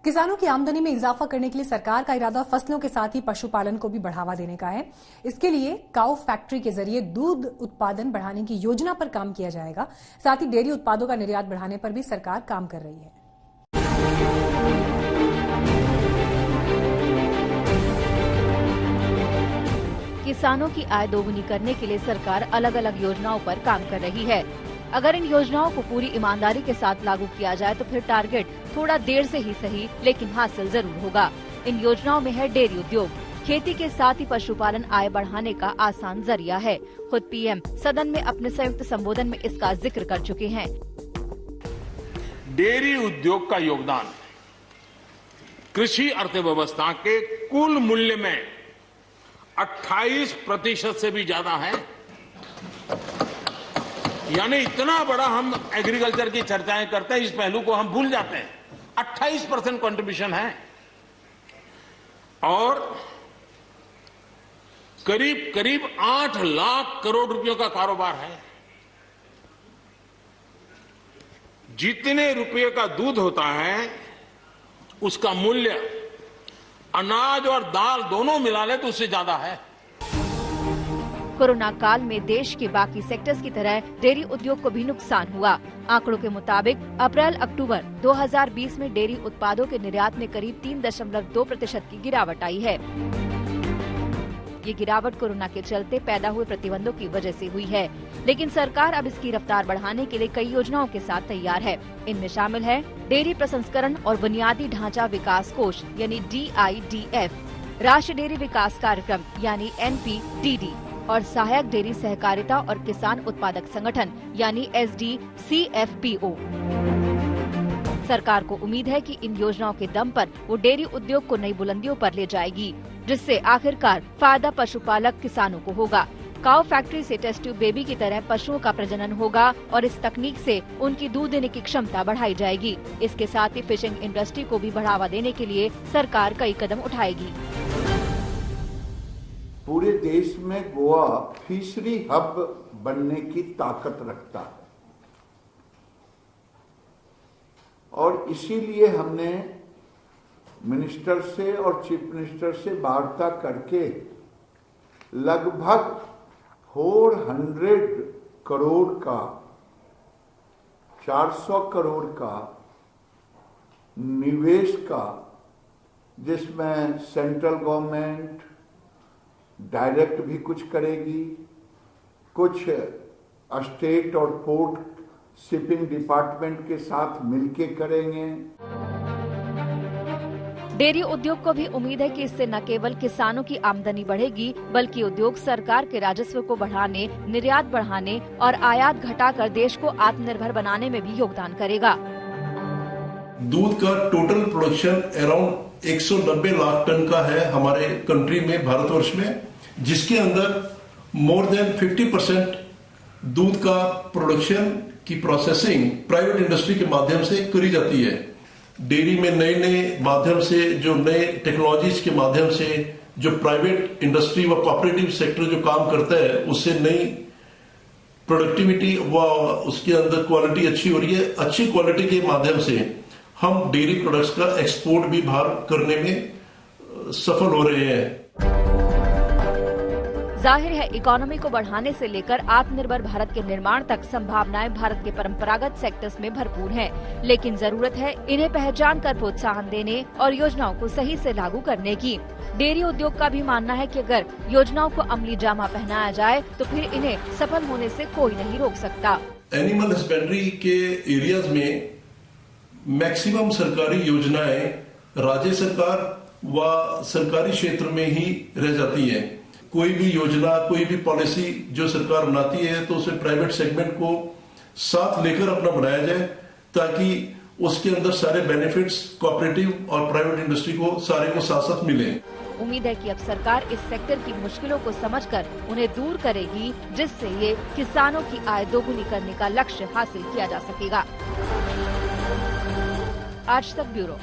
किसानों की आमदनी में इजाफा करने के लिए सरकार का इरादा फसलों के साथ ही पशुपालन को भी बढ़ावा देने का है। इसके लिए काऊ फैक्ट्री के जरिए दूध उत्पादन बढ़ाने की योजना पर काम किया जाएगा। साथ ही डेयरी उत्पादों का निर्यात बढ़ाने पर भी सरकार काम कर रही है। किसानों की आय दोगुनी करने के लिए सरकार अलग अलग योजनाओं पर काम कर रही है। अगर इन योजनाओं को पूरी ईमानदारी के साथ लागू किया जाए तो फिर टारगेट थोड़ा देर से ही सही लेकिन हासिल जरूर होगा। इन योजनाओं में है डेयरी उद्योग। खेती के साथ ही पशुपालन आय बढ़ाने का आसान जरिया है। खुद पीएम सदन में अपने संयुक्त संबोधन में इसका जिक्र कर चुके हैं। डेयरी उद्योग का योगदान कृषि अर्थव्यवस्था के कुल मूल्य में 28% से भी ज्यादा है। यानी इतना बड़ा हम एग्रीकल्चर की चर्चाएं करते हैं, इस पहलू को हम भूल जाते हैं। 28% कंट्रीब्यूशन है और करीब करीब 8 लाख करोड़ रुपयों का कारोबार है। जितने रुपये का दूध होता है उसका मूल्य अनाज और दाल दोनों मिला ले तो उससे ज्यादा है। कोरोना काल में देश के बाकी सेक्टर्स की तरह डेयरी उद्योग को भी नुकसान हुआ। आंकड़ों के मुताबिक अप्रैल-अक्टूबर 2020 में डेयरी उत्पादों के निर्यात में करीब 3.2% की गिरावट आई है। ये गिरावट कोरोना के चलते पैदा हुए प्रतिबंधों की वजह से हुई है, लेकिन सरकार अब इसकी रफ्तार बढ़ाने के लिए कई योजनाओं के साथ तैयार है। इनमें शामिल है डेयरी प्रसंस्करण और बुनियादी ढांचा विकास कोष यानी DIDF, राष्ट्रीय डेयरी विकास कार्यक्रम यानी NPDD और सहायक डेयरी सहकारिता और किसान उत्पादक संगठन यानी SDCFPO। सरकार को उम्मीद है कि इन योजनाओं के दम पर वो डेयरी उद्योग को नई बुलंदियों पर ले जाएगी, जिससे आखिरकार फायदा पशुपालक किसानों को होगा। काऊ फैक्ट्री से टेस्ट ट्यूब बेबी की तरह पशुओं का प्रजनन होगा और इस तकनीक से उनकी दूध देने की क्षमता बढ़ाई जाएगी। इसके साथ ही फिशिंग इंडस्ट्री को भी बढ़ावा देने के लिए सरकार कई कदम उठाएगी। पूरे देश में गोवा फिशरी हब बनने की ताकत रखता है और इसीलिए हमने मिनिस्टर से और चीफ मिनिस्टर से वार्ता करके लगभग 400 करोड़ का 400 करोड़ का निवेश का, जिसमें सेंट्रल गवर्नमेंट डायरेक्ट भी कुछ करेगी, कुछ स्टेट और पोर्ट शिपिंग डिपार्टमेंट के साथ मिलके करेंगे। डेयरी उद्योग को भी उम्मीद है कि इससे न केवल किसानों की आमदनी बढ़ेगी बल्कि उद्योग सरकार के राजस्व को बढ़ाने, निर्यात बढ़ाने और आयात घटाकर देश को आत्मनिर्भर बनाने में भी योगदान करेगा। दूध का total production around 190 lakh ton का है हमारे कंट्री में, भारतवर्ष में, जिसके अंदर मोर देन 50% दूध का प्रोडक्शन की प्रोसेसिंग प्राइवेट इंडस्ट्री के माध्यम से करी जाती है। डेयरी में नए नए माध्यम से, जो नए टेक्नोलॉजीज के माध्यम से जो प्राइवेट इंडस्ट्री व कोऑपरेटिव सेक्टर जो काम करता है, उससे नई प्रोडक्टिविटी व उसके अंदर क्वालिटी अच्छी हो रही है। अच्छी क्वालिटी के माध्यम से हम डेयरी प्रोडक्ट्स का एक्सपोर्ट भी बाहर करने में सफल हो रहे हैं। जाहिर है इकोनॉमी को बढ़ाने से लेकर आत्मनिर्भर भारत के निर्माण तक संभावनाएं भारत के परंपरागत सेक्टर्स में भरपूर हैं, लेकिन जरूरत है इन्हें पहचान कर प्रोत्साहन देने और योजनाओं को सही से लागू करने की। डेयरी उद्योग का भी मानना है कि अगर योजनाओं को अमली जामा पहनाया जाए तो फिर इन्हें सफल होने से कोई नहीं रोक सकता। एनिमल हस्बेंड्री के एरियाज में मैक्सिमम सरकारी योजनाएं राज्य सरकार व सरकारी क्षेत्र में ही रह जाती है। कोई भी योजना, कोई भी पॉलिसी जो सरकार बनाती है तो उसे प्राइवेट सेगमेंट को साथ लेकर अपना बनाया जाए, ताकि उसके अंदर सारे बेनिफिट्स कोऑपरेटिव और प्राइवेट इंडस्ट्री को सारे को साथ साथ मिले। उम्मीद है कि अब सरकार इस सेक्टर की मुश्किलों को समझकर उन्हें दूर करेगी, जिससे ये किसानों की आय दोगुनी करने का लक्ष्य हासिल किया जा सकेगा। आज तक ब्यूरो।